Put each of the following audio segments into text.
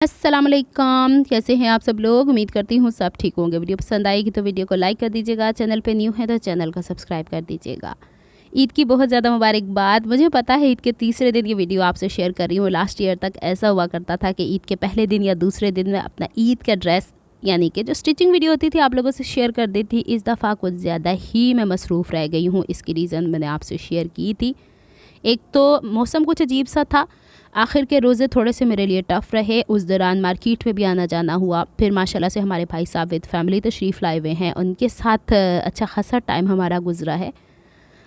अस्सलामुअलैकुम, कैसे हैं आप सब लोग। उम्मीद करती हूँ सब ठीक होंगे। वीडियो पसंद आएगी तो वीडियो को लाइक कर दीजिएगा। चैनल पे न्यू है तो चैनल को सब्सक्राइब कर दीजिएगा। ईद की बहुत ज़्यादा मुबारकबाद। मुझे पता है ईद के तीसरे दिन ये वीडियो आपसे शेयर कर रही हूँ। लास्ट ईयर तक ऐसा हुआ करता था कि ईद के पहले दिन या दूसरे दिन में अपना ईद का ड्रेस यानी कि जो स्टिचिंग वीडियो होती थी आप लोगों से शेयर कर दी थी। इस दफ़ा कुछ ज़्यादा ही मैं मसरूफ़ रह गई हूँ। इसकी रीज़न मैंने आपसे शेयर की थी। एक तो मौसम कुछ अजीब सा था, आखिर के रोज़े थोड़े से मेरे लिए टफ़ रहे। उस दौरान मार्केट में भी आना जाना हुआ। फिर माशाल्लाह से हमारे भाई साहब विद फैमिली तशरीफ़ लाए हुए हैं, उनके साथ अच्छा खासा टाइम हमारा गुजरा है।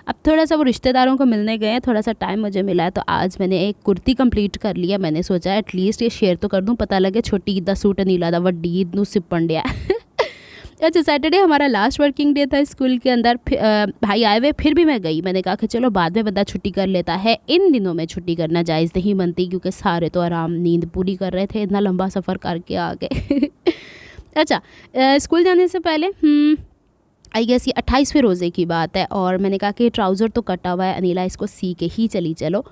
अब थोड़ा सा वो रिश्तेदारों को मिलने गए हैं, थोड़ा सा टाइम मुझे मिला है तो आज मैंने एक कुर्ती कंप्लीट कर लिया। मैंने सोचा एटलीस्ट ये शेयर तो कर दूँ, पता लगे छोटी ईद दा सूट नहीं लादा वड्डी ईद नू सिपंडिया। अच्छा, सैटरडे हमारा लास्ट वर्किंग डे था स्कूल के अंदर। भाई आए हुए, फिर भी मैं गई। मैंने कहा कि चलो बाद में बंदा छुट्टी कर लेता है, इन दिनों में छुट्टी करना जायज़ नहीं बनती क्योंकि सारे तो आराम नींद पूरी कर रहे थे, इतना लंबा सफ़र करके आ गए। अच्छा, स्कूल जाने से पहले आई गेस ये 28वें रोज़े की बात है और मैंने कहा कि ट्राउज़र तो कटा हुआ है अनीला, इसको सी के ही चली चलो।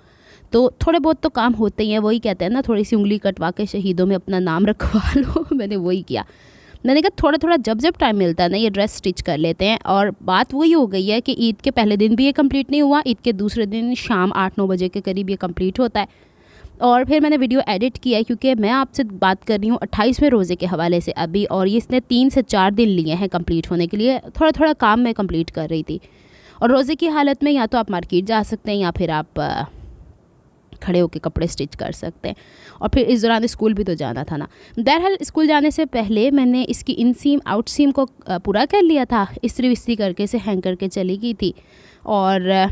तो थोड़े बहुत तो काम होते ही हैं, वही कहते हैं ना, थोड़ी सी उंगली कटवा के शहीदों में अपना नाम रखवा लो। मैंने वही किया। मैंने कहा थोड़ा थोड़ा जब जब टाइम मिलता है ना ये ड्रेस स्टिच कर लेते हैं। और बात वही हो गई है कि ईद के पहले दिन भी ये कंप्लीट नहीं हुआ, ईद के दूसरे दिन शाम 8-9 बजे के करीब ये कंप्लीट होता है। और फिर मैंने वीडियो एडिट किया है क्योंकि मैं आपसे बात कर रही हूँ 28वें रोज़े के हवाले से अभी, और ये इसने 3 से 4 दिन लिए हैं कंप्लीट होने के लिए। थोड़ा थोड़ा काम मैं कंप्लीट कर रही थी। और रोज़े की हालत में या तो आप मार्केट जा सकते हैं या फिर आप खड़े होकर कपड़े स्टिच कर सकते हैं। और फिर इस दौरान स्कूल भी तो जाना था ना। बहरहाल स्कूल जाने से पहले मैंने इसकी इन सीम आउट सीम को पूरा कर लिया था। इस्त्री विस्त्री करके से हैंग करके चली गई थी। और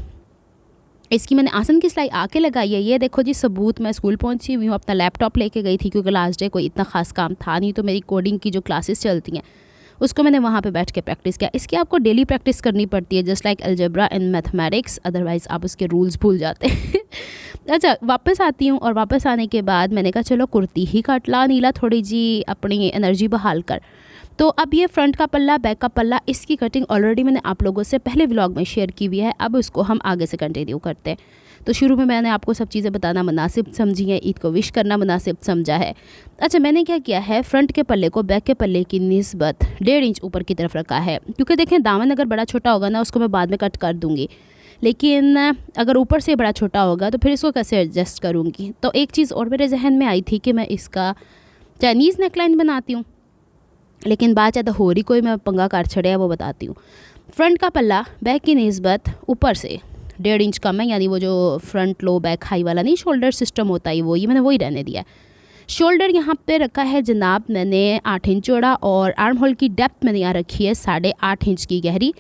इसकी मैंने आसन की सिलाई आके लगाई है। ये देखो जी सबूत, मैं स्कूल पहुंची हुई हूँ। अपना लैपटॉप लेके गई थी क्योंकि लास्ट डे कोई इतना ख़ास काम था नहीं, तो मेरी कोडिंग की जो क्लासेस चलती हैं उसको मैंने वहाँ पे बैठ के प्रैक्टिस किया। इसकी आपको डेली प्रैक्टिस करनी पड़ती है, just like algebra and mathematics, otherwise आप उसके रूल्स भूल जाते हैं। अच्छा, वापस आती हूँ और वापस आने के बाद मैंने कहा चलो कुर्ती ही काट ला नीला, थोड़ी जी अपनी एनर्जी बहाल कर। तो अब ये फ्रंट का पल्ला, बैक का पल्ला, इसकी कटिंग ऑलरेडी मैंने आप लोगों से पहले व्लॉग में शेयर की हुई है। अब उसको हम आगे से कंटिन्यू करते हैं। तो शुरू में मैंने आपको सब चीज़ें बताना मुनासिब समझी है, ईद को विश करना मुनासिब समझा है। अच्छा, मैंने क्या किया है, फ्रंट के पल्ले को बैक के पल्ले की निस्बत 1.5 इंच ऊपर की तरफ रखा है। क्योंकि देखें दामन अगर बड़ा छोटा होगा ना उसको मैं बाद में कट कर दूँगी, लेकिन अगर ऊपर से बड़ा छोटा होगा तो फिर इसको कैसे एडजस्ट करूँगी। तो एक चीज़ और मेरे जहन में आई थी कि मैं इसका चाइनीज़ नेकलाइन बनाती हूँ, लेकिन बात ज़्यादा हो रही कोई मैं पंगा कर छड़े वो बताती हूँ। फ्रंट का पल्ला बैक की निस्बत ऊपर से 1.5 इंच कम है, यानी वो जो फ्रंट लो बैक हाई वाला नहीं शोल्डर सिस्टम होता है वो, ये मैंने वही रहने दिया है। शोल्डर यहाँ पे रखा है जनाब मैंने 8 इंच चौड़ा, और आर्म होल की डेप्थ मैंने यहाँ रखी है 8.5 इंच की गहरी।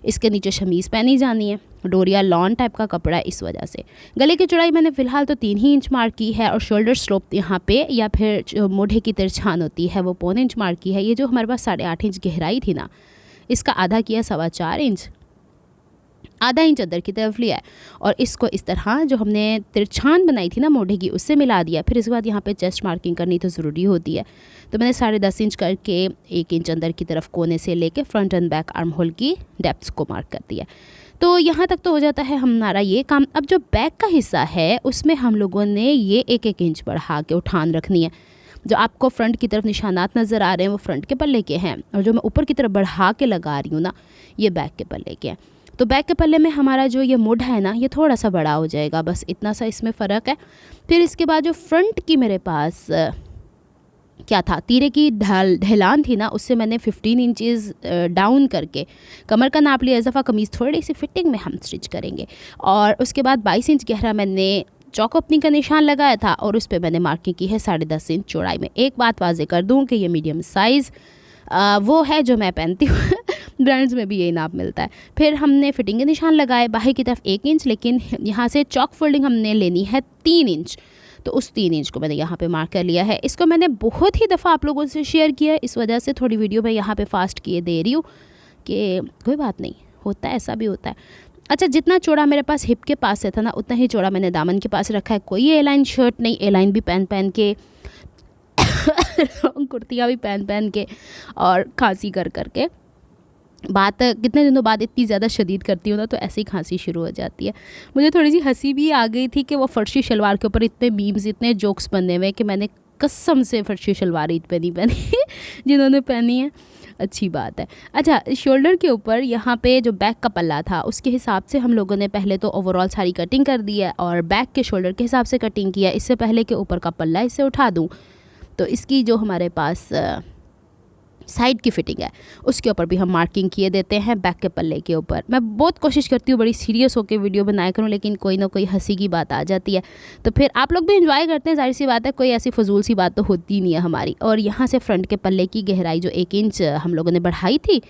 इसके नीचे शमीज़ पहनी जानी है, डोरिया लॉन टाइप का कपड़ा है इस वजह से। गले की चौड़ाई मैंने फ़िलहाल तो 3 ही इंच मार्क की है, और शोल्डर स्लोप यहाँ पे या फिर जो मोढ़े की तिरछान होती है वो 1.25 इंच मार्क की है। ये जो हमारे पास 8.5 इंच गहराई थी ना, इसका आधा किया 4.25 इंच, आधा इंच अंदर की तरफ लिया है और इसको इस तरह जो हमने तिरछान बनाई थी ना मोढ़े की उससे मिला दिया। फिर इसके बाद यहाँ पे चेस्ट मार्किंग करनी तो ज़रूरी होती है, तो मैंने 10.5 इंच करके 1 इंच अंदर की तरफ कोने से लेके front end back arm hole की डेप्थ को मार्क कर दिया। तो यहाँ तक तो हो जाता है हमारा ये काम। अब जो बैक का हिस्सा है उसमें हम लोगों ने ये 1-1 इंच बढ़ा के उठान रखनी है। जो आपको फ्रंट की तरफ निशानात नज़र आ रहे हैं वो फ्रंट के पल्ले के हैं, और जो मैं ऊपर की तरफ बढ़ा के लगा रही हूँ ना ये बैक के पल्ले के हैं। तो बैक के पल्ले में हमारा जो ये मोढ़ा है ना ये थोड़ा सा बड़ा हो जाएगा, बस इतना सा इसमें फ़र्क है। फिर इसके बाद जो फ्रंट की मेरे पास क्या था, तीरे की ढलान थी ना, उससे मैंने 15 इंचेस डाउन करके कमर का नाप लिया। इजाफा कमीज़ थोड़ी सी फिटिंग में हम स्टिच करेंगे। और उसके बाद 22 इंच गहरा मैंने चौक ओपनिंग का निशान लगाया था और उस पर मैंने मार्किंग की है 10.5 इंच चौड़ाई में। एक बात वाजे कर दूँ कि ये मीडियम साइज़ वो है जो मैं पहनती हूँ। ब्रांड्स में भी यही नाप मिलता है। फिर हमने फिटिंग के निशान लगाए बाहर की तरफ 1 इंच, लेकिन यहाँ से चौक फोल्डिंग हमने लेनी है 3 इंच, तो उस 3 इंच को मैंने यहाँ पे मार्क कर लिया है। इसको मैंने बहुत ही दफ़ा आप लोगों से शेयर किया है, इस वजह से थोड़ी वीडियो में यहाँ पे फास्ट किए दे रही हूँ कि कोई बात नहीं, होता है, ऐसा भी होता है। अच्छा, जितना चौड़ा मेरे पास हिप के पास से था ना उतना ही चौड़ा मैंने दामन के पास रखा है। कोई ए लाइन शर्ट नहीं, ए लाइन भी पहन के कुर्तियाँ भी पहन के और खांसी कर के बात कितने दिनों बाद इतनी ज़्यादा शदीद करती हूँ ना तो ऐसे ही खांसी शुरू हो जाती है। मुझे थोड़ी सी हंसी भी आ गई थी कि वो फर्शी शलवार के ऊपर इतने मीम्स, इतने जोक्स बने हुए कि मैंने कसम से फर्शी शलवार ईद पे नहीं पहनी जिन्होंने पहनी है अच्छी बात है। अच्छा, शोल्डर के ऊपर यहाँ पे जो बैक का पल्ला था उसके हिसाब से हम लोगों ने पहले तो ओवरऑल सारी कटिंग कर दी है और बैक के शोल्डर के हिसाब से कटिंग किया। इससे पहले के ऊपर का पल्ला इसे उठा दूँ तो इसकी जो हमारे पास साइड की फिटिंग है उसके ऊपर भी हम मार्किंग किए देते हैं बैक के पल्ले के ऊपर। मैं बहुत कोशिश करती हूँ बड़ी सीरियस होकर वीडियो बनाया करूँ, लेकिन कोई ना कोई हंसी की बात आ जाती है तो फिर आप लोग भी एंजॉय करते हैं, जाहिर सी बात है, कोई ऐसी फजूल सी बात तो होती नहीं है हमारी। और यहाँ से फ्रंट के पल्ले की गहराई जो 1 इंच हम लोगों ने बढ़ाई थी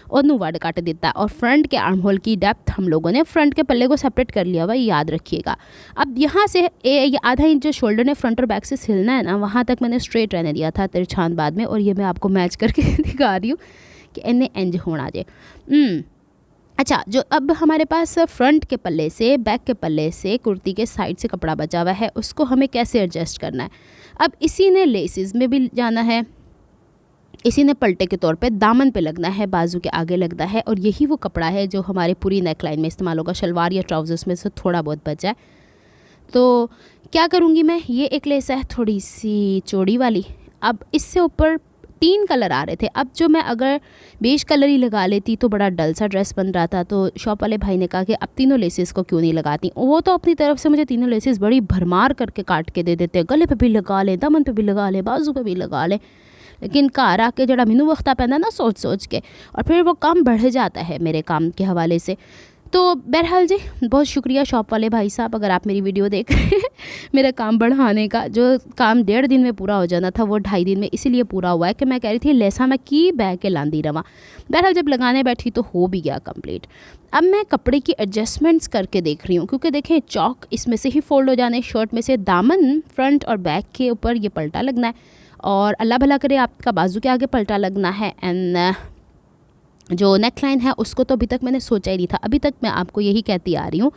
और वर्ड काट देता और फ्रंट के आर्म होल की डेप्थ हम लोगों ने फ्रंट के पल्ले को सेपरेट कर लिया हुआ, याद रखिएगा। अब यहाँ से ये आधा इंच जो शोल्डर ने फ्रंट और बैक से सिलना है ना, वहाँ तक मैंने स्ट्रेट रहने दिया था तिरछान बाद में, और ये मैं आपको मैच करके दिखा रही हूँ कि इन्हें इंज होना चाहिए। अच्छा, जो अब हमारे पास फ्रंट के पल्ले से बैक के पल्ले से कुर्ती के साइड से कपड़ा बचा हुआ है उसको हमें कैसे एडजस्ट करना है। अब इसी ने लेसिस में भी जाना है, इसी ने पलटे के तौर पे दामन पे लगना है, बाजू के आगे लगता है, और यही वो कपड़ा है जो हमारे पूरी नेक लाइन में इस्तेमाल होगा, शलवार या ट्राउजर्स में से थोड़ा बहुत बचा है। तो क्या करूँगी मैं, ये एक लेस है थोड़ी सी चौड़ी वाली। अब इससे ऊपर 3 कलर आ रहे थे। अब जो मैं अगर बेज कलर ही लगा लेती तो बड़ा डल सा ड्रेस बन रहा था, तो शॉप वाले भाई ने कहा कि अब तीनों लेसेस को क्यों नहीं लगाती। वो तो अपनी तरफ से मुझे तीनों लेसेस बड़ी भरमार करके काट के दे देते, गले पे भी लगा ले, दामन पे भी लगा ले, बाजू पे भी लगा ले, लेकिन घर आके जरा मैनू वक्ता पैदा ना सोच सोच के, और फिर वो काम बढ़ जाता है मेरे काम के हवाले से। तो बहरहाल जी, बहुत शुक्रिया शॉप वाले भाई साहब, अगर आप मेरी वीडियो देख रहे हैं मेरा काम बढ़ाने का। जो काम 1.5 दिन में पूरा हो जाना था वो 2.5 दिन में इसीलिए पूरा हुआ है कि मैं कह रही थी लेसा मैं की बह के लांदी रवा। बहरहाल जब लगाने बैठी तो हो भी गया कंप्लीट। अब मैं कपड़े की एडजस्टमेंट्स करके देख रही हूँ, क्योंकि देखें चौक इसमें से ही फोल्ड हो जाने, शर्ट में से दामन फ्रंट और बैक के ऊपर ये पलटा लगना है, और अल्लाह भला करे आपका बाजू के आगे पलटा लगना है, एंड जो नेक लाइन है उसको तो अभी तक मैंने सोचा ही नहीं था। अभी तक मैं आपको यही कहती आ रही हूँ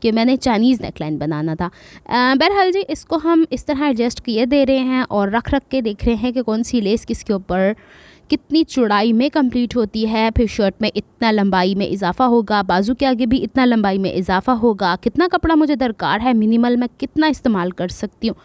कि मैंने चाइनीज़ नेक लाइन बनाना था। बहरहाल जी, इसको हम इस तरह एडजस्ट किए दे रहे हैं और रख के देख रहे हैं कि कौन सी लेस किसके ऊपर कितनी चौड़ाई में कंप्लीट होती है। फिर शर्ट में इतना लंबाई में इजाफा होगा, बाजू के आगे भी इतना लंबाई में इजाफा होगा, कितना कपड़ा मुझे दरकार है, मिनिमल मैं कितना इस्तेमाल कर सकती हूँ,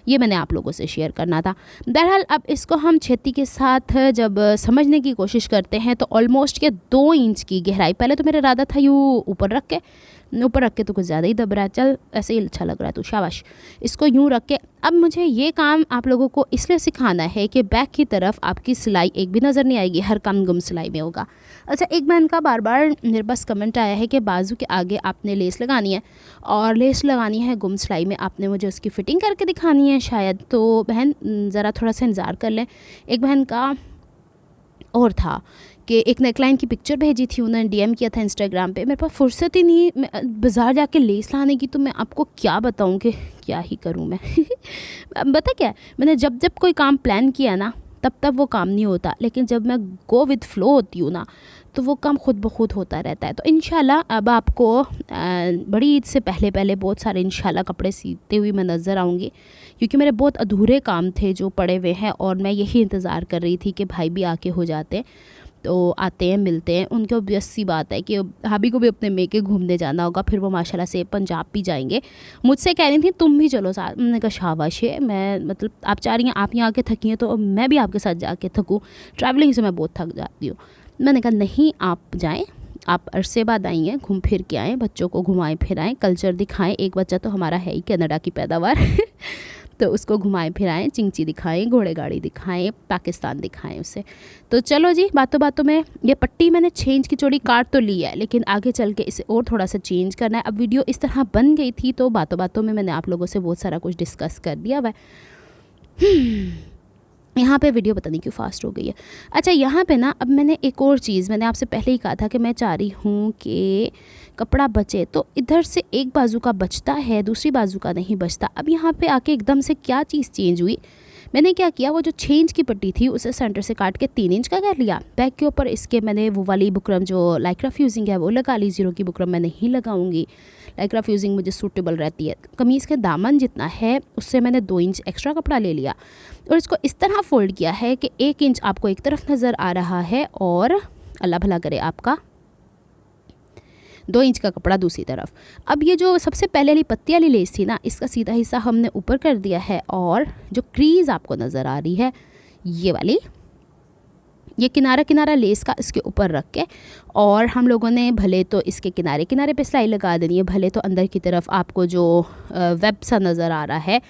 ये मैंने आप लोगों से शेयर करना था। बहरहाल अब इसको हम छेती के साथ जब समझने की कोशिश करते हैं तो ऑलमोस्ट के 2 इंच की गहराई, पहले तो मेरा इरादा था यूँ ऊपर रख के तो कुछ ज़्यादा ही दब रहा है, चल ऐसे ही अच्छा लग रहा है तो शाबाश, इसको यूँ रख के। अब मुझे ये काम आप लोगों को इसलिए सिखाना है कि बैक की तरफ आपकी सिलाई एक भी नज़र नहीं आएगी, हर काम गुम सिलाई में होगा। अच्छा, एक बहन का बार बार मेरे पास कमेंट आया है कि बाजू के आगे आपने लेस लगानी है और लेस लगानी है गुम सिलाई में, आपने मुझे उसकी फ़िटिंग करके दिखानी है शायद। तो बहन ज़रा थोड़ा सा इंतज़ार कर लें। एक बहन का और था कि एक नेकलाइन की पिक्चर भेजी थी, उन्होंने DM किया था इंस्टाग्राम पे, मेरे पास फुर्सत ही नहीं बाज़ार जाके लेस लाने की, तो मैं आपको क्या बताऊं कि क्या ही करूं मैं पता क्या है, मैंने जब जब कोई काम प्लान किया ना तब वो काम नहीं होता, लेकिन जब मैं गो विद फ्लो होती हूँ ना तो वो काम खुद ब खुद होता रहता है। तो इंशाल्लाह अब आपको बड़ी ईद से पहले बहुत सारे इंशाल्लाह कपड़े सीते हुई मैं नज़र आऊँगी, क्योंकि मेरे बहुत अधूरे काम थे जो पड़े हुए हैं और मैं यही इंतज़ार कर रही थी कि भाई भी आके हो जाते, तो आते हैं मिलते हैं। उनकी ऑब्वियस सी बात है कि भाभी को भी अपने मेके घूमने जाना होगा, फिर वो माशाल्लाह से पंजाब भी जाएंगे। मुझसे कह रही थी तुम भी चलो साथ, मैंने कहा शाबाश है, मैं मतलब आप चाह रही हैं आप यहाँ आके थकी हैं तो मैं भी आपके साथ जाके थकूँ, ट्रैवलिंग से मैं बहुत थक जाती हूँ। मैंने कहा नहीं, आप जाएँ, आप अरसे बाद आई हैं, घूम फिर के आएँ, बच्चों को घुमाएँ फिराएँ, कल्चर दिखाएँ। एक बच्चा तो हमारा है ही कनाडा की पैदावार तो उसको घुमाएं फिराएं, चिंची दिखाएं, घोड़े गाड़ी दिखाएं, पाकिस्तान दिखाएं उसे। तो चलो जी, बातों बातों में ये पट्टी मैंने 6 इंच की चौड़ी काट तो ली है, लेकिन आगे चल के इसे और थोड़ा सा चेंज करना है। अब वीडियो इस तरह बन गई थी तो बातों बातों में मैंने आप लोगों से बहुत सारा कुछ डिस्कस कर दिया हुआ है। यहाँ पे वीडियो पता नहीं क्यों फास्ट हो गई है। अच्छा, यहाँ पे ना अब मैंने एक और चीज़, मैंने आपसे पहले ही कहा था कि मैं चाह रही हूँ कि कपड़ा बचे, तो इधर से एक बाजू का बचता है, दूसरी बाजू का नहीं बचता। अब यहाँ पे आके एकदम से क्या चीज़ चेंज हुई, मैंने क्या किया, वो जो 6 इंच की पट्टी थी उसे सेंटर से काट के 3 इंच का कर लिया। बैक के ऊपर इसके मैंने वो वाली बुकरम जो लाइक्रा फ्यूजिंग है वो लगा ली, 0 की बुकरम मैं नहीं लगाऊंगी, लाइक्रा फ्यूजिंग मुझे सूटेबल रहती है। कमीज़ के दामन जितना है उससे मैंने 2 इंच एक्स्ट्रा कपड़ा ले लिया और इसको इस तरह फोल्ड किया है कि 1 इंच आपको एक तरफ नज़र आ रहा है और अल्लाह भला करे आपका 2 इंच का कपड़ा दूसरी तरफ। अब ये जो सबसे पहले वाली पत्ती वाली लेस थी ना, इसका सीधा हिस्सा हमने ऊपर कर दिया है और जो क्रीज़ आपको नज़र आ रही है ये वाली, ये किनारा किनारा लेस का इसके ऊपर रख के, और हम लोगों ने भले तो इसके किनारे किनारे पे सिलाई लगा देनी है, भले तो अंदर की तरफ आपको जो वेब सा नज़र आ रहा है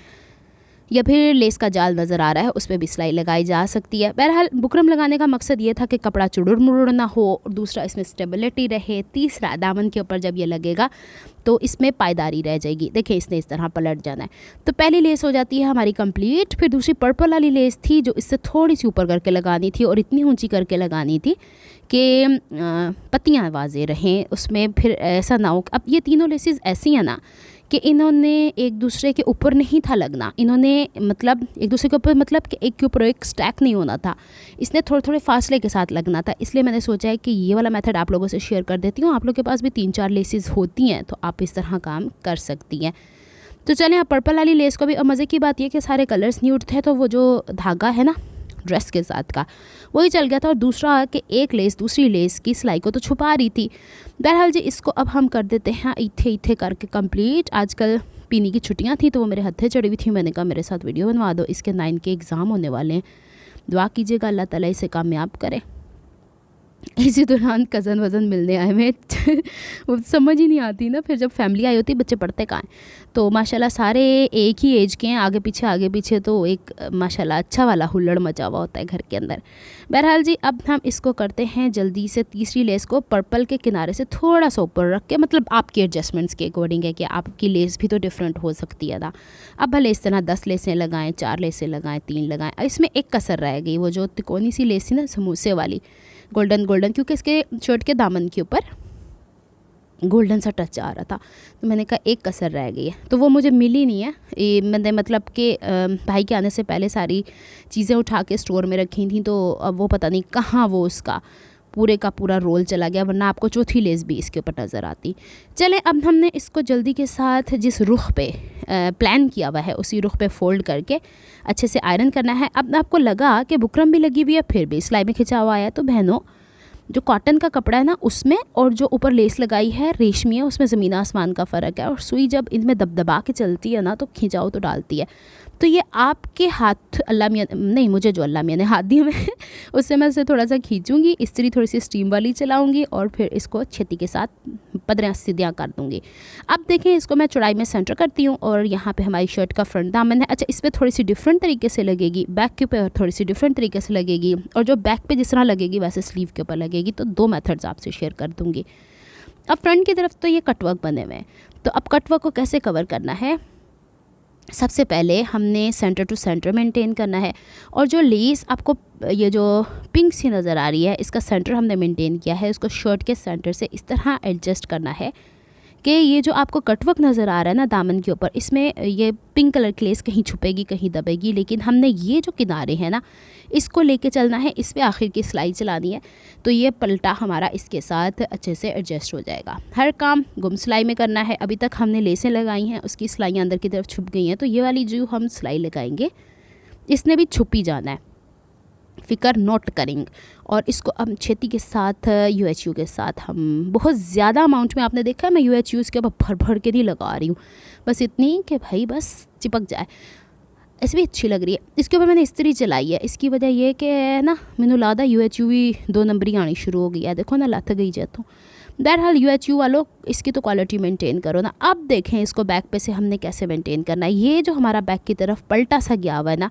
या फिर लेस का जाल नज़र आ रहा है उस पर भी सिलाई लगाई जा सकती है। बहरहाल बुकरम लगाने का मकसद ये था कि कपड़ा चुड़ुर मुड़ुर ना हो, और दूसरा इसमें स्टेबिलिटी रहे, तीसरा दामन के ऊपर जब ये लगेगा तो इसमें पायदारी रह जाएगी। देखिए इसने इस तरह पलट जाना है। तो पहली लेस हो जाती है हमारी कंप्लीट। फिर दूसरी पर्पल वाली लेस थी जो इससे थोड़ी सी ऊपर करके लगानी थी और इतनी ऊंची करके लगानी थी कि पत्तियाँ वाज़े रहें उसमें, फिर ऐसा ना हो। अब ये तीनों लेसेस ऐसी हैं ना कि इन्होंने एक दूसरे के ऊपर नहीं था लगना, इन्होंने मतलब एक दूसरे के ऊपर मतलब कि एक के ऊपर एक स्टैक नहीं होना था, इसने थोड़े थोड़े फासले के साथ लगना था। इसलिए मैंने सोचा है कि ये वाला मेथड आप लोगों से शेयर कर देती हूँ। आप लोग के पास भी 3-4 लेसेस होती हैं तो आप इस तरह काम कर सकती हैं। तो चलें आप पर्पल वाली लेस को भी, और मज़े की बात यह कि सारे कलर्स नहीं उठते हैं तो वो जो धागा है ना ड्रेस के साथ का वही चल गया था, और दूसरा कि एक लेस दूसरी लेस की सिलाई को तो छुपा रही थी। बहरहाल जी इसको अब हम कर देते हैं इथे इथे करके कंप्लीट। आजकल पीनी की छुट्टियां थी तो वो मेरे हत्थे चढ़ी हुई थी, मैंने कहा मेरे साथ वीडियो बनवा दो, इसके 9 के एग्ज़ाम होने वाले हैं, दुआ कीजिएगा अल्लाह ताला इसे कामयाब करे। इसी दौरान कज़न वज़न मिलने आए मैं वो समझ ही नहीं आती ना, फिर जब फैमिली आई होती बच्चे पढ़ते कहाँ हैं। तो माशाल्लाह सारे एक ही एज के हैं, आगे पीछे तो एक माशाल्लाह अच्छा वाला हुल्लड़ मचा हुआ होता है घर के अंदर। बहरहाल जी अब हम इसको करते हैं जल्दी से। तीसरी लेस को पर्पल के किनारे से थोड़ा सा ऊपर रख के, मतलब आपके एडजस्टमेंट्स के अकॉर्डिंग है कि आपकी लेस भी तो डिफरेंट हो सकती है ना। अब भले इस तरह 10 लेसें लगाएँ, 4 लेसें लगाएँ, 3 लगाएँ, इसमें एक कसर रह गई, वो जो तिकोनी सी लेस थी ना समूसे वाली गोल्डन, क्योंकि इसके शर्ट के दामन के ऊपर गोल्डन सा टच आ रहा था, तो मैंने कहा एक कसर रह गई है, तो वो मुझे मिली नहीं है। ये मैंने मतलब कि भाई के आने से पहले सारी चीज़ें उठा के स्टोर में रखी थी, तो अब वो पता नहीं कहाँ वो उसका पूरे का पूरा रोल चला गया, वरना आपको चौथी लेस भी इसके ऊपर नज़र आती। चलें अब हमने इसको जल्दी के साथ जिस रुख पे प्लान किया हुआ है उसी रुख पे फोल्ड करके अच्छे से आयरन करना है। अब आपको लगा कि बुकरम भी लगी हुई है फिर भी सिलाई में खिंचा हुआ है, तो बहनों जो कॉटन का कपड़ा है ना उसमें और जो ऊपर लेस लगाई है रेशमी है, उसमें ज़मीन आसमान का फ़र्क है, और सुई जब इनमें दबदबा के चलती है ना तो खिंचाओ तो डालती है। तो ये आपके हाथ अल्लाह मियाँ नहीं, मुझे जो अल्लाह मियाँ ने हाथ दिए मैं उससे मैं इसे थोड़ा सा खींचूँगी, इस्त्री थोड़ी सी स्टीम वाली चलाऊँगी और फिर इसको छेती के साथ पदरियाँ सीधियाँ कर दूँगी। अब देखें इसको मैं चौड़ाई में सेंटर करती हूँ, और यहाँ पे हमारी शर्ट का फ्रंट दामन है। अच्छा इस पर थोड़ी सी डिफरेंट तरीके से लगेगी, बैक के ऊपर थोड़ी सी डिफरेंट तरीके से लगेगी, और जो बैक पे जिस तरह लगेगी वैसे स्लीव के ऊपर लगेगी। तो 2 मेथड्स आपसे शेयर कर दूँगी। अब फ्रंट की तरफ तो ये कटवर्क बने हुए हैं, तो अब कटवर्क को कैसे कवर करना है। सबसे पहले हमने सेंटर टू सेंटर मेंटेन करना है, और जो लेस आपको ये जो पिंक सी नज़र आ रही है इसका सेंटर हमने मेंटेन किया है, उसको शर्ट के सेंटर से इस तरह एडजस्ट करना है कि ये जो आपको कटवर्क नज़र आ रहा है ना दामन के ऊपर, इसमें ये पिंक कलर की लेस कहीं छुपेगी कहीं दबेगी, लेकिन हमने ये जो किनारे हैं ना इसको लेके चलना है, इस पे आखिर की सिलाई चलानी है, तो ये पलटा हमारा इसके साथ अच्छे से एडजस्ट हो जाएगा। हर काम गुम सिलाई में करना है। अभी तक हमने लेसें लगाई हैं उसकी सिलाइयाँ अंदर की तरफ छुप गई हैं, तो ये वाली जो हम सिलाई लगाएंगे इसने भी छुपी जाना है, फ़िक्र नोट करेंगे। और इसको अब छेती के साथ UHU के साथ हम बहुत ज़्यादा अमाउंट में, आपने देखा है मैं UHU इसके ऊपर भर भर के नहीं लगा रही हूँ, बस इतनी कि भाई बस चिपक जाए। ऐसे भी अच्छी लग रही है। इसके ऊपर मैंने इस्त्री चलाई है, इसकी वजह ये कि ना मैंने लादा UHU भी 2 नंबरी आनी शुरू हो गई है, देखो ना लत गई जाए। तो बहरहाल UHU वालों इसकी तो क्वालिटी मेंटेन करो ना। अब देखें इसको बैक पे से हमने कैसे मेंटेन करना है। ये जो हमारा बैक की तरफ पलटा सा गया हुआ है ना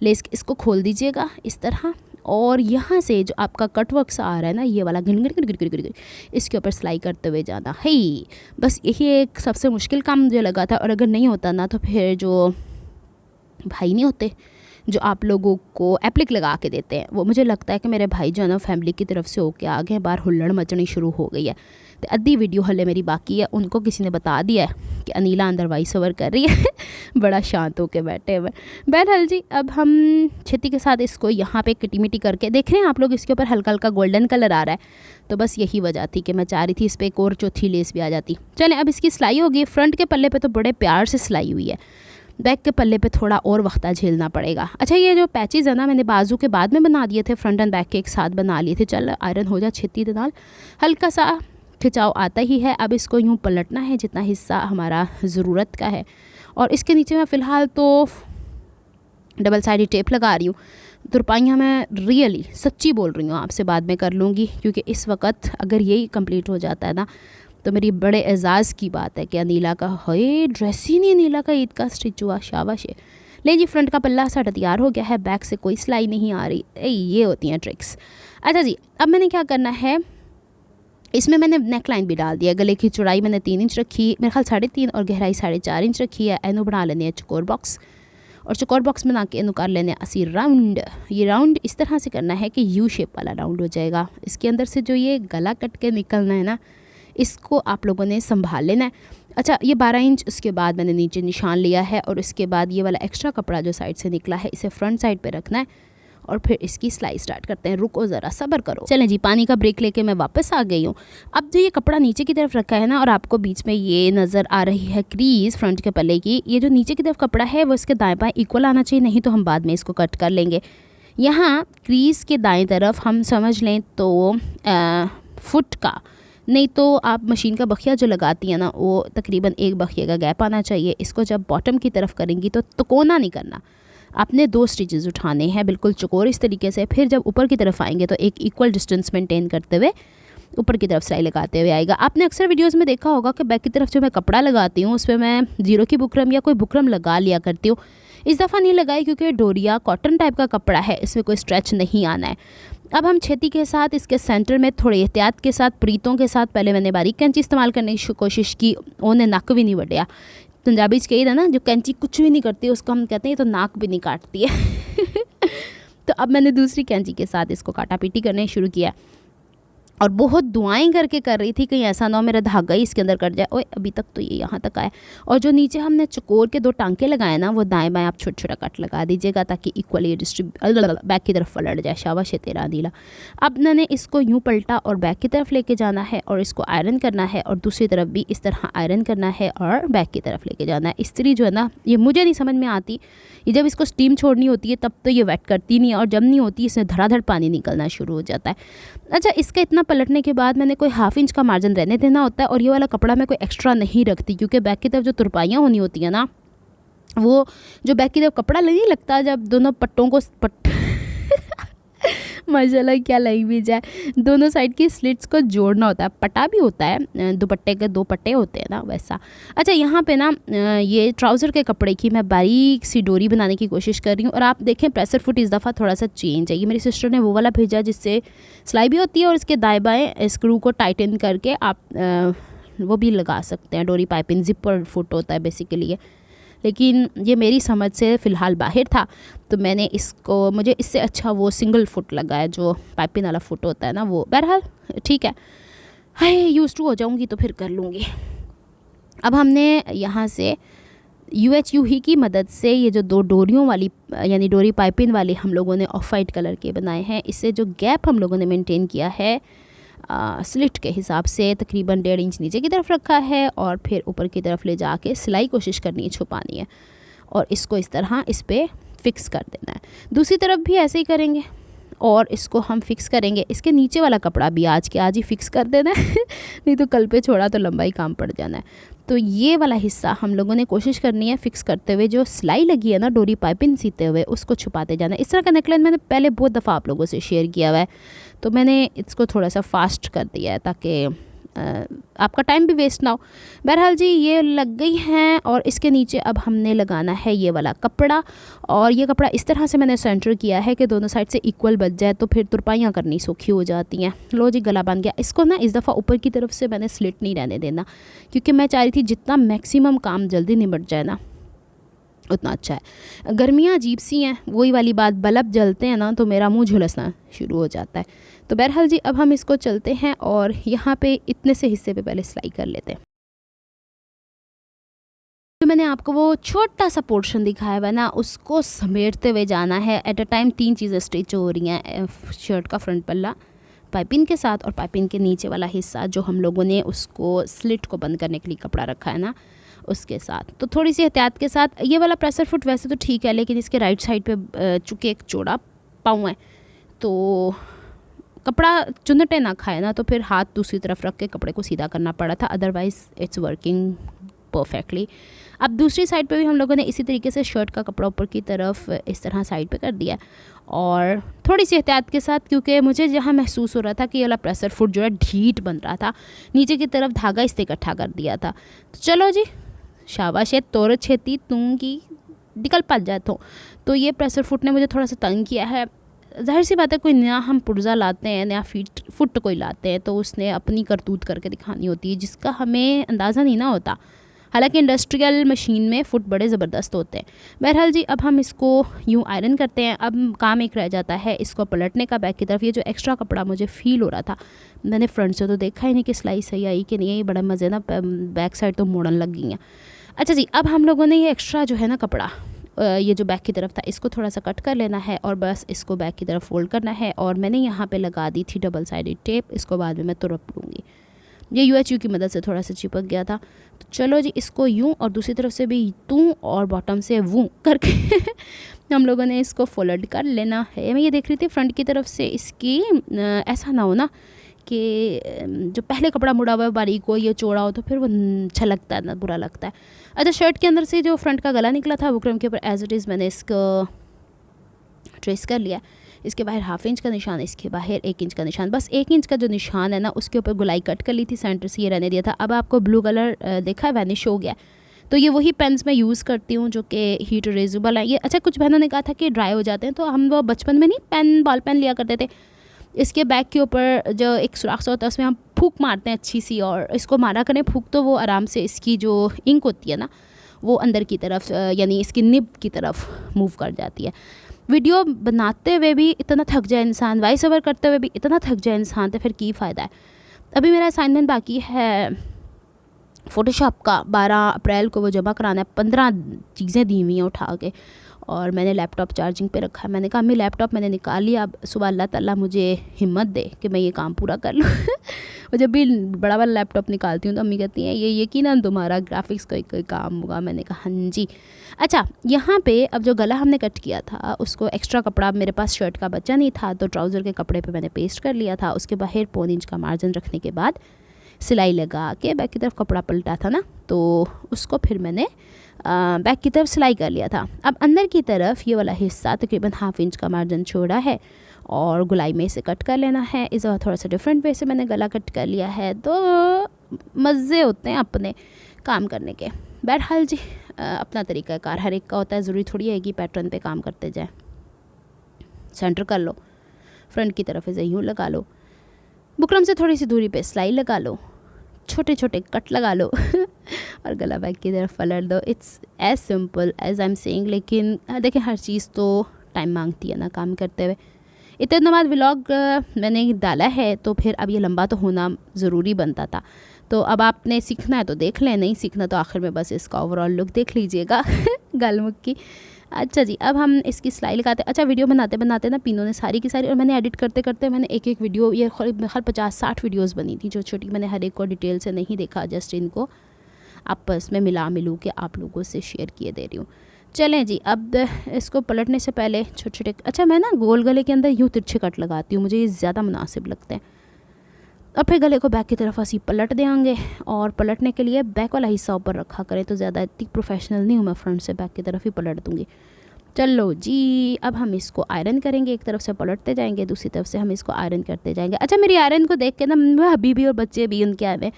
लेस, इसको खोल दीजिएगा इस तरह, और यहाँ से जो आपका कटवर्क सा आ रहा है ना ये वाला गिर गिर गिर गिर गिर गिर इसके ऊपर सिलाई करते हुए जाना है। बस यही एक सबसे मुश्किल काम मुझे लगा था, और अगर नहीं होता ना तो फिर जो भाई नहीं होते जो आप लोगों को एप्लिक लगा के देते हैं, वो मुझे लगता है कि मेरे भाई जो है ना फैमिली की तरफ से होके आ गए, बाहर हुल्लड़ मचनी शुरू हो गई है। तो अद्धी वीडियो हले मेरी बाकी है, उनको किसी ने बता दिया है कि अनीला अंदर वॉइस ओवर कर रही है बड़ा शांत होके बैठे हुए। बहरहाल जी अब हम छेती के साथ इसको यहाँ पे किटी मिटी करके देख रहे हैं आप लोग, इसके ऊपर हल्का हल्का गोल्डन कलर आ रहा है, तो बस यही वजह थी कि मैं चाह रही थी इस पर एक और चौथी लेस भी आ जाती। चलें अब इसकी सिलाई होगी। फ्रंट के पल्ले पे तो बड़े प्यार से सिलाई हुई है, बैक के पल्ले पे थोड़ा और वक्ता झेलना पड़ेगा। अच्छा ये जो पैचेज़ है ना मैंने बाजू के बाद में बना दिए थे, फ्रंट एंड बैक के एक साथ बना लिए थे। चल आयरन हो जा छेती दे नाल, हल्का सा खिंचाव आता ही है। अब इसको यूँ पलटना है जितना हिस्सा हमारा ज़रूरत का है, और इसके नीचे मैं फ़िलहाल तो डबल साइडेड टेप लगा रही हूँ। तुरपाइयाँ मैं रियली सच्ची बोल रही हूँ, आपसे बाद में कर लूँगी, क्योंकि इस वक्त अगर यही कंप्लीट हो जाता है ना तो मेरी बड़े एजाज़ की बात है कि अनीला का है ड्रेस ही नहीं, अनीला का ईद का स्टिच हुआ, शाबाश है। ले जी, फ्रंट का पल्ला सारा तैयार हो गया है, बैक से कोई सिलाई नहीं आ रही। ये होती हैं ट्रिक्स। अच्छा जी, अब मैंने क्या करना है, इसमें मैंने नेक लाइन भी डाल दिया। गले की चौड़ाई मैंने 3 इंच रखी, मेरे ख्याल 3.5 और गहराई 4.5 इंच रखी है। एनू बना लेने हैं चकोर बॉक्स, और चकोर बॉक्स बना के एनू कर लेने असी राउंड। ये राउंड इस तरह से करना है कि यू शेप वाला राउंड हो जाएगा। इसके अंदर से जो ये गला कट के निकलना है ना, इसको आप लोगों ने संभाल लेना है। अच्छा, ये 12 इंच उसके बाद मैंने नीचे निशान लिया है, और इसके बाद ये वाला एक्स्ट्रा कपड़ा जो साइड से निकला है इसे फ्रंट साइड पे रखना है, और फिर इसकी सिलाई स्टार्ट करते हैं। रुको ज़रा, सब्र करो। चलें जी, पानी का ब्रेक लेके मैं वापस आ गई हूँ। अब जो ये कपड़ा नीचे की तरफ रखा है ना, और आपको बीच में ये नज़र आ रही है क्रीज़ फ्रंट के पल्ले की, ये जो नीचे की तरफ कपड़ा है वो इसके दाएँ बाएँ इक्वल आना चाहिए, नहीं तो हम बाद में इसको कट कर लेंगे। यहाँ क्रीज़ के दाएँ तरफ हम समझ लें तो फुट का, नहीं तो आप मशीन का बखिया जो लगाती है ना, वो तकरीबन 1 बखिए का गैप आना चाहिए। इसको जब बॉटम की तरफ करेंगी तो तकोना नहीं करना, आपने 2 स्टिचेस उठाने हैं बिल्कुल चकोर इस तरीके से। फिर जब ऊपर की तरफ आएंगे तो एक इक्वल डिस्टेंस मेंटेन करते हुए ऊपर की तरफ सिलाई लगाते हुए आएगा। आपने अक्सर वीडियोस में देखा होगा कि बैक की तरफ जो मैं कपड़ा लगाती हूँ उस पर मैं 0 की बुकरम या कोई बुकरम लगा लिया करती हूँ। इस दफ़ा नहीं लगाई क्योंकि डोरिया कॉटन टाइप का कपड़ा है, इसमें कोई स्ट्रेच नहीं आना है। अब हम छेती के साथ इसके सेंटर में थोड़े एहतियात के साथ, प्रीतों के साथ पहले मैंने बारीक कैंची इस्तेमाल करने की कोशिश की, उन्हें नक भी नहीं बढ़िया। पंजाबी च कही था ना, जो कैंची कुछ भी नहीं करती उसको हम कहते हैं तो नाक भी नहीं काटती है। तो अब मैंने दूसरी कैंची के साथ इसको काटा पीटी करने शुरू किया, और बहुत दुआएं करके कर रही थी कहीं ऐसा ना हो मेरा धागा ही इसके अंदर कट जाए। ओए, अभी तक तो ये यहाँ तक आया। और जो नीचे हमने चकोर के 2 टांके लगाए ना, वो दाएं बाएं आप छोटा छोटा कट लगा दीजिएगा ताकि इक्वली बैक की तरफ पलट जाए। शाबाश है तेरा अदीला। अब मैंने इसको यूँ पलटा और बैक की तरफ लेके जाना है, और इसको आयरन करना है, और दूसरी तरफ भी इस तरह आयरन करना है और बैक की तरफ लेके जाना है। इस्त्री जो है ना, ये मुझे नहीं समझ में आती, ये जब इसको स्टीम छोड़नी होती है तब तो ये वेट करती नहीं है, और जब नहीं होती इसमें धड़ाधड़ पानी निकलना शुरू हो जाता है। अच्छा, इसका इतना पलटने के बाद मैंने कोई 1/2 इंच का मार्जिन रहने देना होता है, और ये वाला कपड़ा मैं कोई एक्स्ट्रा नहीं रखती, क्योंकि बैक की तरफ जो तुरपाइयाँ होनी होती है ना, वो जो बैक की तरफ कपड़ा नहीं लगता, जब दोनों पट्टों को माशाल्लाह क्या लैंग्वेज है, दोनों साइड की स्लिट्स को जोड़ना होता है। पट्टा भी होता है, दुपट्टे के 2 पट्टे होते हैं ना, वैसा। अच्छा, यहाँ पे ना ये ट्राउज़र के कपड़े की मैं बारीक सी डोरी बनाने की कोशिश कर रही हूँ, और आप देखें प्रेसर फुट इस दफ़ा थोड़ा सा चेंज है। ये मेरी सिस्टर ने वो वाला भेजा जिससे सिलाई भी होती है, और इसके दाएँ बाएँ स्क्रू को टाइटन करके आप वो भी लगा सकते हैं। डोरी पाइपिंग जिपर फुट होता है बेसिकली ये, लेकिन ये मेरी समझ से फ़िलहाल बाहर था, तो मैंने इसको, मुझे इससे अच्छा वो सिंगल फुट लगा है जो पाइपिंग वाला फुट होता है ना, वो। बहरहाल ठीक है, हाय यूज़ टू हो जाऊंगी तो फिर कर लूँगी। अब हमने यहाँ से UHU ही की मदद से ये जो 2 डोरियों वाली यानी डोरी पाइपिंग वाली हम लोगों ने ऑफ वाइट कलर के बनाए हैं। इससे जो गैप हम लोगों ने मेंटेन किया है स्लिट के हिसाब से तकरीबन 1.5 इंच नीचे की तरफ रखा है, और फिर ऊपर की तरफ ले जाके सिलाई कोशिश करनी है छुपानी है, और इसको इस तरह इस पर फिक्स कर देना है। दूसरी तरफ भी ऐसे ही करेंगे, और इसको हम फिक्स करेंगे। इसके नीचे वाला कपड़ा भी आज के आज ही फिक्स कर देना है नहीं तो कल पे छोड़ा तो लंबा ही काम पड़ जाना है। तो ये वाला हिस्सा हम लोगों ने कोशिश करनी है फिक्स करते हुए, जो सिलाई लगी है ना डोरी पाइपिंग सीते हुए, उसको छुपाते जाना है। इस तरह का नेकलाइन मैंने पहले बहुत दफ़ा आप लोगों से शेयर किया हुआ है, तो मैंने इसको थोड़ा सा फास्ट कर दिया है ताकि आपका टाइम भी वेस्ट ना हो। बहरहाल जी, ये लग गई हैं, और इसके नीचे अब हमने लगाना है ये वाला कपड़ा, और ये कपड़ा इस तरह से मैंने सेंटर किया है कि दोनों साइड से इक्वल बच जाए, तो फिर तुरपाइयाँ करनी सौखी हो जाती हैं। लो जी, गला बन गया। इसको ना इस दफ़ा ऊपर की तरफ से मैंने स्लिट नहीं रहने देना, क्योंकि मैं चाह रही थी जितना मैक्सिमम काम जल्दी निपट जाए ना उतना अच्छा है। गर्मियाँ अजीब सी हैं, वही वाली बात, बल्ब जलते हैं ना तो मेरा मुंह झुलसना शुरू हो जाता है। तो बहरहाल जी, अब हम इसको चलते हैं, और यहाँ पे इतने से हिस्से पे पहले सिलाई कर लेते हैं। तो मैंने आपको वो छोटा सा पोर्शन दिखाया हुआ ना, उसको समेटते हुए जाना है। एट अ टाइम 3 चीज़ें स्टिच हो रही हैं, शर्ट का फ्रंट पल्ला पाइपिंग के साथ, और पाइपिंग के नीचे वाला हिस्सा जो हम लोगों ने उसको स्लिट को बंद करने के लिए कपड़ा रखा है ना, उसके साथ। तो थोड़ी सी एहतियात के साथ, ये वाला प्रेसर फुट वैसे तो ठीक है, लेकिन इसके राइट साइड पे चूँकि एक चौड़ा पाँव है, तो कपड़ा चुन्नटे ना खाए ना, तो फिर हाथ दूसरी तरफ रख के कपड़े को सीधा करना पड़ा था, अदरवाइज़ इट्स वर्किंग परफेक्टली। अब दूसरी साइड पे भी हम लोगों ने इसी तरीके से शर्ट का कपड़ा ऊपर की तरफ इस तरह साइड पे कर दिया, और थोड़ी सी एहतियात के साथ, क्योंकि मुझे जहाँ महसूस हो रहा था कि ये वाला प्रेशर फुट जो है ढीठ बन रहा था, नीचे की तरफ धागा इससे इकट्ठा कर दिया था। तो चलो जी, शाबाश है, तोर छेती तुम की निकल पा जाता। तो ये प्रेशर फुट ने मुझे थोड़ा सा तंग किया है। जाहिर सी बात है, कोई नया हम पुर्जा लाते हैं, नया फुट कोई लाते हैं, तो उसने अपनी करतूत करके दिखानी होती है, जिसका हमें अंदाज़ा नहीं ना होता। हालांकि इंडस्ट्रियल मशीन में फुट बड़े ज़बरदस्त होते हैं। बहरहाल जी, अब हम इसको यूँ आयरन करते हैं। अब काम एक रह जाता है इसको पलटने का बैक की तरफ। ये जो एक्स्ट्रा कपड़ा मुझे फ़ील हो रहा था, मैंने फ्रंट से तो देखा ही नहीं कि सिलाई सही आई कि नहीं आई, बड़ा मज़े ना बैक साइड तो मोड़न लग गई हैं। अच्छा जी, अब हम लोगों ने ये एक्स्ट्रा जो है ना कपड़ा, ये जो बैक की तरफ था, इसको थोड़ा सा कट कर लेना है और बस इसको बैक की तरफ फोल्ड करना है। और मैंने यहाँ पे लगा दी थी डबल साइडेड टेप, इसको बाद में मैं तुरप लूँगी। ये UHU की मदद से थोड़ा सा चिपक गया था। तो चलो जी, इसको यूँ और दूसरी तरफ से भी तूँ और बॉटम से वूँ करके हम लोगों ने इसको फोल्ड कर लेना है। मैं ये देख रही थी फ्रंट की तरफ से इसकी ऐसा ना हो ना कि जो पहले कपड़ा मुड़ा हुआ है बारीक हो, ये चौड़ा हो, तो फिर वो अच्छा लगता है ना, बुरा लगता है। अच्छा, शर्ट के अंदर से जो फ्रंट का गला निकला था बुकरम के ऊपर एज इट इज़ मैंने इसको ट्रेस कर लिया। इसके बाहर 1/2 इंच का निशान, इसके बाहर 1 इंच का निशान। बस 1 इंच का जो निशान है ना, उसके ऊपर गुलाई कट कर ली थी, सेंटर से ये रहने दिया था। अब आपको ब्लू कलर देखा है वैनिश हो गया, तो ये वही पेन्स मैं यूज़ करती हूँ जो कि हीट इरेजेबल है ये। अच्छा, कुछ बहनों ने कहा था कि ड्राई हो जाते हैं, तो हम वो बचपन में नहीं पेन बॉल पेन लिया करते थे, इसके बैक के ऊपर जो एक सुराख सा होता है उसमें हम फूंक मारते हैं अच्छी सी, और इसको मारा करें फूंक, तो वो आराम से इसकी जो इंक होती है ना, वो अंदर की तरफ यानी इसकी निब की तरफ मूव कर जाती है। वीडियो बनाते हुए भी इतना थक जाए इंसान, वॉइस ओवर करते हुए भी इतना थक जाए इंसान, तो फिर की फ़ायदा है। अभी मेरा असाइनमेंट बाकी है फ़ोटोशॉप का, 12 अप्रैल को वो जमा कराना है। 15 चीज़ें दी हुई हैं उठा के, और मैंने लैपटॉप चार्जिंग पे रखा है। मैंने कहा अम्मी लैपटॉप मैंने निकाल लिया, अब सुबह अल्लाह ताला मुझे हिम्मत दे कि मैं ये काम पूरा कर लूँ। और जब भी बड़ा वाला लैपटॉप निकालती हूँ तो अम्मी कहती हैं ये यकीनन तुम्हारा ग्राफिक्स का कोई काम होगा। मैंने कहा हाँ जी। अच्छा, यहाँ पे अब जो गला हमने कट किया था, उसको एक्स्ट्रा कपड़ा मेरे पास शर्ट का बचा नहीं था, तो ट्राउज़र के कपड़े पर मैंने पेस्ट कर लिया था। उसके बाहर 1.25 इंच का मार्जिन रखने के बाद सिलाई लगा के बैक की तरफ कपड़ा पलटा था ना, तो उसको फिर मैंने बैक की तरफ सिलाई कर लिया था। अब अंदर की तरफ ये वाला हिस्सा तकरीबन 1/2 इंच का मार्जिन छोड़ा है और गुलाई में इसे कट कर लेना है। इस बार थोड़ा सा डिफरेंट वे से मैंने गला कट कर लिया है, तो मज़े होते हैं अपने काम करने के। बहरहाल जी, अपना तरीका कार हर एक का होता है, ज़रूरी थोड़ी है कि पैटर्न पे काम करते जाए। सेंटर कर लो, फ्रंट की तरफ इसे यूँ लगा लो, बुकरम से थोड़ी सी दूरी पे सिलाई लगा लो, छोटे छोटे कट लगा लो और गला बैक की तरफ पलट दो। It's as simple as I am saying. लेकिन देखें, हर चीज़ तो टाइम मांगती है ना काम करते हुए। इतने दिनों बाद व्लॉग मैंने डाला है, तो फिर अब ये लंबा तो होना ज़रूरी बनता था। तो अब आपने सीखना है तो देख लें, नहीं सीखना तो आखिर में बस इसका ओवरऑल लुक देख लीजिएगा गल मुख की। अच्छा जी, अब हम इसकी सिलाई लगाते हैं। अच्छा, वीडियो बनाते बनाते ना पिनों ने सारी की सारी, और मैंने एडिट करते करते मैंने एक एक वीडियो, ये हर 50-60 वीडियोस बनी थी जो छोटी, मैंने हर एक को डिटेल से नहीं देखा, जस्ट इनको आपस में मिलू के आप लोगों से शेयर किए दे रही हूँ। चलें जी, अब इसको पलटने से पहले छोटे छोटे, अच्छा मैं ना गोल गले के अंदर यूँ तिरछे कट लगाती हूँ, मुझे ये ज़्यादा मुनासिब लगते हैं। और फिर गले को बैक की तरफ ऐसे पलट देंगे, और पलटने के लिए बैक वाला हिस्सा ऊपर रखा करें, तो ज़्यादा इतनी प्रोफेशनल नहीं हूँ मैं, फ्रंट से बैक की तरफ ही पलट दूँगी। चलो जी, अब हम इसको आयरन करेंगे। एक तरफ से पलटते जाएंगे, दूसरी तरफ से हम इसको आयरन करते जाएंगे। अच्छा, मेरी आयरन को देख के ना अभी भी और बच्चे भी उनके आ रहे,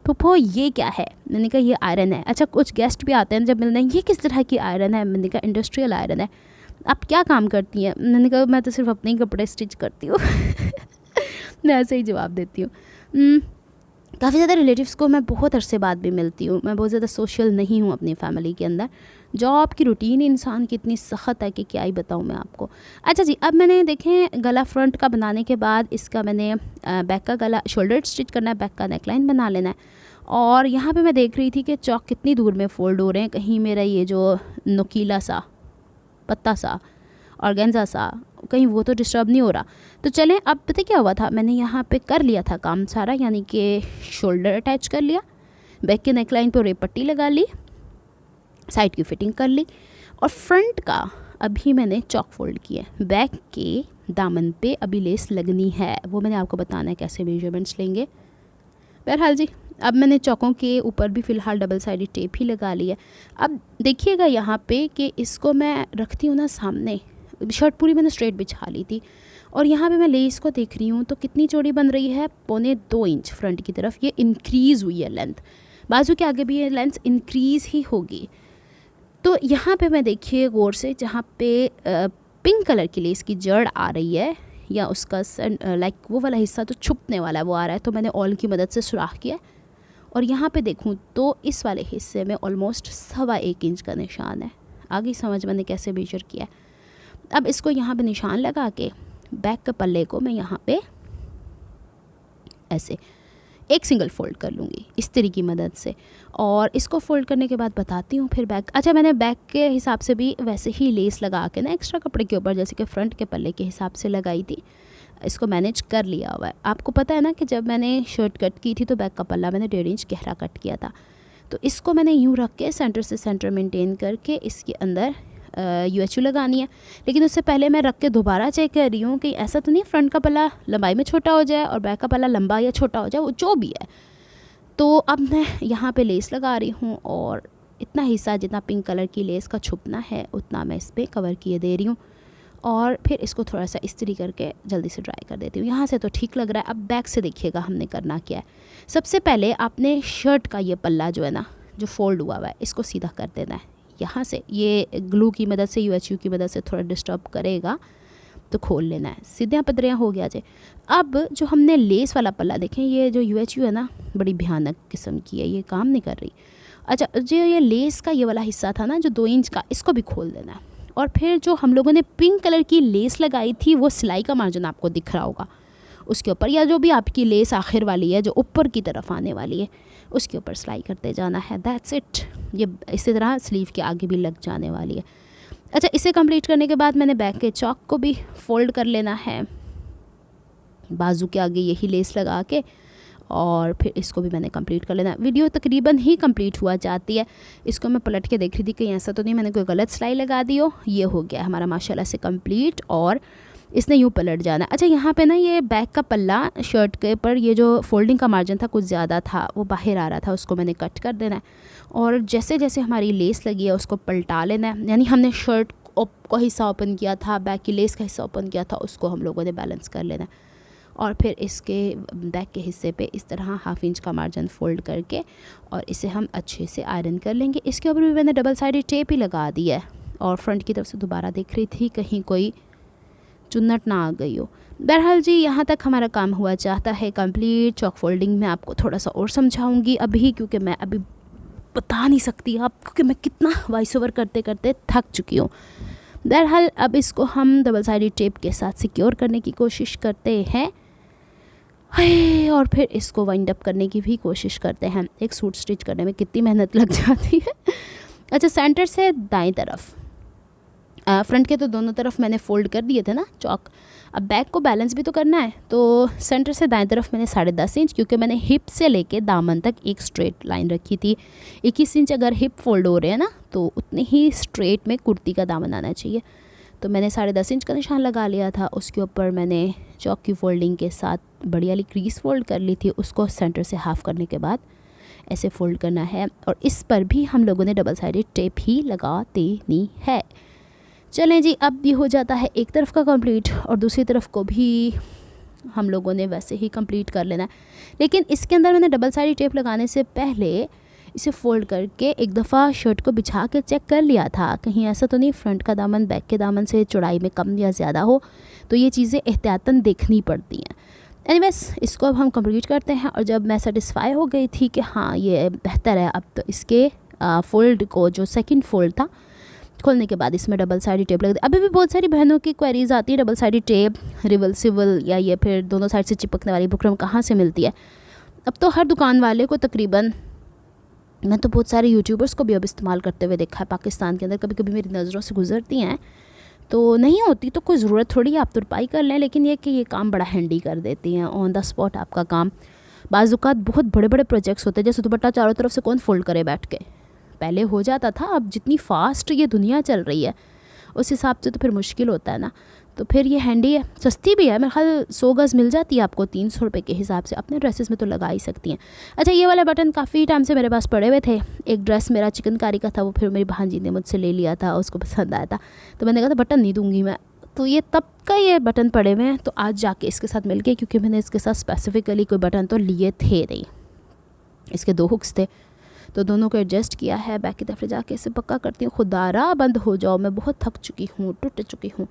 फूफो ये क्या है? मैंने कहा ये आयरन है। अच्छा, कुछ गेस्ट भी आते हैं जब मिलने, ये किस तरह की आयरन है? मैंने कहा इंडस्ट्रियल आयरन है। आप क्या काम करती हैं? मैंने कहा मैं तो सिर्फ अपने ही कपड़े स्टिच करती हूँ मैं ऐसे ही जवाब देती हूँ। काफ़ी ज़्यादा रिलेटिव्स को मैं बहुत अरसे बाद भी मिलती हूँ। मैं बहुत ज़्यादा सोशल नहीं हूँ अपनी फैमिली के अंदर। जॉब की रूटीन इंसान की इतनी सख्त है कि क्या ही बताऊँ मैं आपको। अच्छा जी, अब मैंने देखें गला फ्रंट का बनाने के बाद इसका मैंने बैक का गला शोल्डर स्टिच करना है, बैक का नेकलाइन बना लेना है। और यहाँ पे मैं देख रही थी कि चौक कितनी दूर में फ़ोल्ड हो रहे हैं, कहीं मेरा ये जो नुकीला सा पत्ता सा ऑर्गेन्जा सा कहीं वो तो डिस्टर्ब नहीं हो रहा। तो चलें, अब पता क्या हुआ था, मैंने यहाँ पे कर लिया था काम सारा, यानी कि शोल्डर अटैच कर लिया, बैक के नेकलाइन पर रेप पट्टी लगा ली, साइड की फिटिंग कर ली, और फ्रंट का अभी मैंने चौक फोल्ड किया है। बैक के दामन पे अभी लेस लगनी है, वो मैंने आपको बताना है कैसे मेजरमेंट्स लेंगे। बहरहाल जी, अब मैंने चौकों के ऊपर भी फ़िलहाल डबल साइडेड टेप ही लगा ली है। अब देखिएगा यहाँ पे कि इसको मैं रखती हूँ ना सामने, शर्ट पूरी मैंने स्ट्रेट बिछा ली थी और यहाँ पे मैं लेस को देख रही हूँ तो कितनी चौड़ी बन रही है, 1.25 इंच फ्रंट की तरफ ये इंक्रीज़ हुई है लेंथ। बाजू के आगे भी ये लेंथ इंक्रीज़ ही होगी। तो यहाँ पे मैं देखिए गौर से, जहाँ पे पिंक कलर की लेस की जड़ आ रही है या उसका लाइक वो वाला हिस्सा जो छुपने वाला है वो आ रहा है, तो मैंने ऑल की मदद से सुराख किया और यहाँ पे देखूँ तो इस वाले हिस्से में ऑलमोस्ट 1.25 इंच का निशान है। आगे समझ मैंने कैसे मेजर किया। अब इसको यहाँ पे निशान लगा के बैक के पल्ले को मैं यहाँ पे ऐसे एक सिंगल फ़ोल्ड कर लूँगी इस्त्री की मदद से, और इसको फ़ोल्ड करने के बाद बताती हूँ फिर बैक। अच्छा, मैंने बैक के हिसाब से भी वैसे ही लेस लगा के ना एक्स्ट्रा कपड़े के ऊपर जैसे कि फ्रंट के पल्ले के हिसाब से लगाई थी, इसको मैनेज कर लिया हुआ है। आपको पता है ना कि जब मैंने शर्ट कट की थी तो बैक का पल्ला मैंने 1.5 इंच गहरा कट किया था, तो इसको मैंने यूँ रख के सेंटर से सेंटर मेंटेन करके इसके अंदर UHU लगानी है। लेकिन उससे पहले मैं रख के दोबारा चेक कर रही हूँ कि ऐसा तो नहीं फ्रंट का पल्ला लंबाई में छोटा हो जाए और बैक का पल्ला लंबा या छोटा हो जाए, वो जो भी है। तो अब मैं यहाँ पे लेस लगा रही हूँ और इतना हिस्सा जितना पिंक कलर की लेस का छुपना है उतना मैं इस पर कवर किए दे रही हूँ और फिर इसको थोड़ा सा इस्त्री करके जल्दी से ड्राई कर देती हूँ। यहाँ से तो ठीक लग रहा है। अब बैक से देखिएगा हमने करना क्या है। सबसे पहले आपने शर्ट का ये पल्ला जो है ना, जो फोल्ड हुआ है, इसको सीधा कर देना है। यहाँ से ये ग्लू की मदद से, UHU की मदद से थोड़ा डिस्टर्ब करेगा तो खोल लेना है। सीधा पतरियाँ हो गया जे। अब जो हमने लेस वाला पल्ला देखें, ये जो UHU है ना बड़ी भयानक किस्म की है, ये काम नहीं कर रही। अच्छा, जो ये लेस का ये वाला हिस्सा था ना जो 2 इंच का, इसको भी खोल देना है। और फिर जो हम लोगों ने पिंक कलर की लेस लगाई थी वो सिलाई का मार्जिन आपको दिख रहा होगा उसके ऊपर, या जो भी आपकी लेस आखिर वाली है जो ऊपर की तरफ आने वाली है उसके ऊपर सिलाई करते जाना है। That's it. ये इसी तरह स्लीव के आगे भी लग जाने वाली है। अच्छा, इसे कंप्लीट करने के बाद मैंने बैक के चौक को भी फोल्ड कर लेना है बाजू के आगे यही लेस लगा के, और फिर इसको भी मैंने कंप्लीट कर लेना है। वीडियो तकरीबन ही कंप्लीट हुआ जाती है। इसको मैं पलट के देख रही थी कहीं ऐसा तो नहीं मैंने कोई गलत सिलाई लगा दी हो। ये हो गया हमारा माशाल्लाह से कंप्लीट और इसने यूँ पलट जाना। अच्छा, यहाँ पे ना ये बैक का पल्ला शर्ट के ऊपर ये जो फोल्डिंग का मार्जिन था कुछ ज़्यादा था, वो बाहर आ रहा था, उसको मैंने कट कर देना है और जैसे जैसे हमारी लेस लगी है उसको पलटा लेना है। यानी हमने शर्ट का हिस्सा ओपन किया था, बैक की लेस का हिस्सा ओपन किया था, उसको हम लोगों ने बैलेंस कर लेना है। और फिर इसके बैक के हिस्से पे इस तरह 1/2 इंच का मार्जिन फ़ोल्ड करके और इसे हम अच्छे से आयरन कर लेंगे। इसके ऊपर भी मैंने डबल साइडेड टेप ही लगा दी है और फ्रंट की तरफ से दोबारा देख रही थी कहीं कोई चुन्नट ना आ गई हो। बहरहाल जी, यहाँ तक हमारा काम हुआ चाहता है कंप्लीट। चौक फोल्डिंग में आपको थोड़ा सा और समझाऊंगी अभी, क्योंकि मैं अभी बता नहीं सकती आपको कि मैं कितना वॉइस ओवर करते करते थक चुकी हूँ। बहरहाल अब इसको हम डबल साइडेड टेप के साथ सिक्योर करने की कोशिश करते हैं और फिर इसको वाइंड अप करने की भी कोशिश करते हैं। एक सूट स्टिच करने में कितनी मेहनत लग जाती है। अच्छा, सेंटर से दाएं तरफ, फ्रंट के तो दोनों तरफ मैंने फ़ोल्ड कर दिए थे ना चौक। अब बैक को बैलेंस भी तो करना है, तो सेंटर से दाएं तरफ मैंने 10.5 इंच, क्योंकि मैंने हिप से लेके दामन तक एक स्ट्रेट लाइन रखी थी। 21 इंच अगर हिप फोल्ड हो रहे हैं ना तो उतने ही स्ट्रेट में कुर्ती का दामन आना चाहिए। तो मैंने 10.5 इंच का निशान लगा लिया था। उसके ऊपर मैंने चौक की फोल्डिंग के साथ बड़ी वाली क्रीज फोल्ड कर ली थी, उसको सेंटर से हाफ़ करने के बाद ऐसे फ़ोल्ड करना है और इस पर भी हम लोगों ने डबल साइडेड टेप ही लगा देनी है। चलें जी, अब भी हो जाता है एक तरफ का कंप्लीट और दूसरी तरफ को भी हम लोगों ने वैसे ही कंप्लीट कर लेना है। लेकिन इसके अंदर मैंने डबल साइडेड टेप लगाने से पहले इसे फ़ोल्ड करके एक दफ़ा शर्ट को बिछा के चेक कर लिया था, कहीं ऐसा तो नहीं फ्रंट का दामन बैक के दामन से चौड़ाई में कम या ज़्यादा हो। तो ये चीज़ें एहतियातन देखनी पड़ती हैं। एनीवेज, इसको अब हम कंप्लीट करते हैं और जब मैं सेटिस्फाई हो गई थी कि हाँ ये बेहतर है, अब तो इसके फ़ोल्ड को, जो सेकंड फ़ोल्ड था, खोलने के बाद इसमें डबल साइडेड टेप लग दी। अभी भी बहुत सारी बहनों की क्वेरीज आती है डबल साइडेड टेप रिवर्सिबल या ये फिर दोनों साइड से चिपकने वाली बुकरम कहाँ से मिलती है। अब तो हर दुकान वाले को तकरीबन, मैं तो बहुत सारे यूट्यूबर्स को भी अब इस्तेमाल करते हुए देखा है पाकिस्तान के अंदर। कभी कभी मेरी नज़रों से गुजरती हैं तो नहीं होती तो कोई ज़रूरत थोड़ी आप तुरपाई कर लें, लेकिन ये कि ये काम बड़ा हैंडी कर देती हैं, ऑन द स्पॉट आपका काम। बाज़ुकात बहुत बड़े बड़े प्रोजेक्ट्स होते हैं, जैसे दुपट्टा चारों तरफ से कौन फोल्ड करे बैठ के, पहले हो जाता था। अब जितनी फास्ट ये दुनिया चल रही है उस हिसाब से तो फिर मुश्किल होता है ना। तो फिर ये हैंडी है, सस्ती भी है, मेरे ख्याल 100 गज़ मिल जाती है आपको 300 रुपये के हिसाब से। अपने ड्रेसेस में तो लगा ही सकती हैं। अच्छा, ये वाला बटन काफ़ी टाइम से मेरे पास पड़े हुए थे। एक ड्रेस मेरा चिकनकारी का था, वो फिर मेरी भांजी ने मुझसे ले लिया था, उसको पसंद आया था, तो मैंने कहा था बटन नहीं दूंगी मैं। तो ये तब का ये बटन पड़े हुए हैं, तो आज जाके इसके साथ मिल गए, क्योंकि मैंने इसके साथ स्पेसिफिकली कोई बटन तो लिए थे नहीं। इसके 2 हुक्स थे, तो दोनों को एडजस्ट किया है। बैक की तरफ ले जाके इसे पक्का करती हूँ। खुदारा बंद हो जाओ, मैं बहुत थक चुकी हूँ, टूट चुकी हूँ।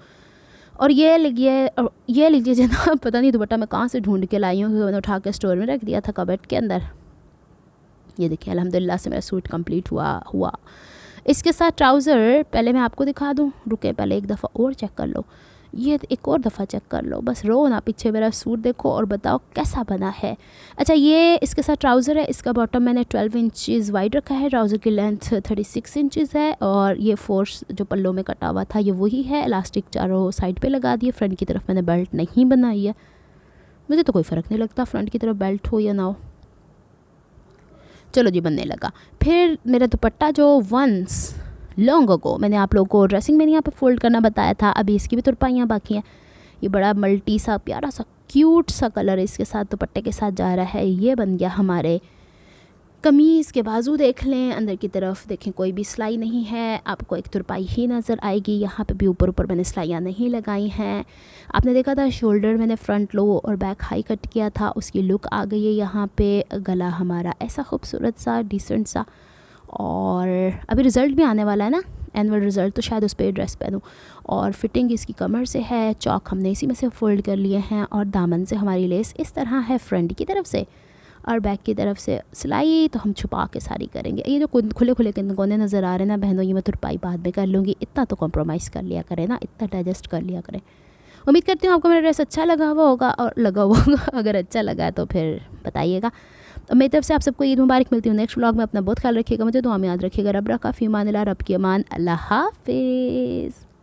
और ये लीजिए जनाब, पता नहीं दुपट्टा मैं कहाँ से ढूंढ के लाई हूँ, मैंने उठा के स्टोर में रख दिया था कबर्ड के अंदर। ये देखिए अल्हम्दुलिल्लाह से मेरा सूट कंप्लीट हुआ। इसके साथ ट्राउज़र पहले मैं आपको दिखा दूँ, रुके पहले एक दफ़ा और चेक कर लो, ये एक और दफ़ा चेक कर लो, बस रो ना, पीछे मेरा सूट देखो और बताओ कैसा बना है। अच्छा, ये इसके साथ ट्राउज़र है, इसका बॉटम मैंने 12 इंचज़ वाइड रखा है, ट्राउज़र की लेंथ 36 इंचज़ है, और ये फोर्स जो पल्लों में कटा हुआ था ये वही है। इलास्टिक चारों साइड पे लगा दिए, फ्रंट की तरफ मैंने बेल्ट नहीं बनाई है, मुझे तो कोई फ़र्क नहीं लगता फ्रंट की तरफ बेल्ट हो या ना हो। चलो जी, बनने लगा। फिर मेरा दुपट्टा जो वंस लॉन्ग अगो मैंने आप लोगों को ड्रेसिंग में यहाँ पे फोल्ड करना बताया था, अभी इसकी भी तुरपाइयाँ बाकी हैं। ये बड़ा मल्टी सा प्यारा सा क्यूट सा कलर इसके साथ दुपट्टे के साथ जा रहा है। ये बन गया हमारे कमीज़ के बाजू। देख लें अंदर की तरफ, देखें कोई भी सिलाई नहीं है, आपको एक तुरपाई ही नज़र आएगी। यहाँ पे भी ऊपर मैंने सिलाइयाँ नहीं लगाई हैं। आपने देखा था शोल्डर मैंने फ्रंट लो और बैक हाई कट किया था, उसकी लुक आ गई है यहाँ पे। गला हमारा ऐसा खूबसूरत सा डिसेंट सा, और अभी रिज़ल्ट भी आने वाला है ना, एनुअल रिज़ल्ट, तो शायद उस पर ड्रेस पहनूँ। और फिटिंग इसकी कमर से है, चौक हमने इसी में से फोल्ड कर लिए हैं, और दामन से हमारी लेस इस तरह है फ्रंट की तरफ से, और बैक की तरफ से सिलाई तो हम छुपा के सारी करेंगे। ये जो खुले कोने नज़र आ रहे हैं ना बहनों, ये मैं तुरपाई बाद में कर लूँगी, इतना तो कॉम्प्रोमाइज़ कर लिया करें ना, इतना डाइजेस्ट कर लिया करें। उम्मीद करती हूँ आपको मेरा ड्रेस अच्छा लगा हुआ होगा, और लगा हुआ होगा, अगर अच्छा लगा तो फिर बताइएगा। तो मेरी तरफ से आप सबको ईद मुबारक। मिलती हूँ नेक्स्ट व्लॉग में, अपना बहुत ख्याल रखिएगा, मुझे दुआ में याद रखिएगा। रब रखा फ़ी अमान अल्लाह, रब की अमान, अल्लाह हाफिज़।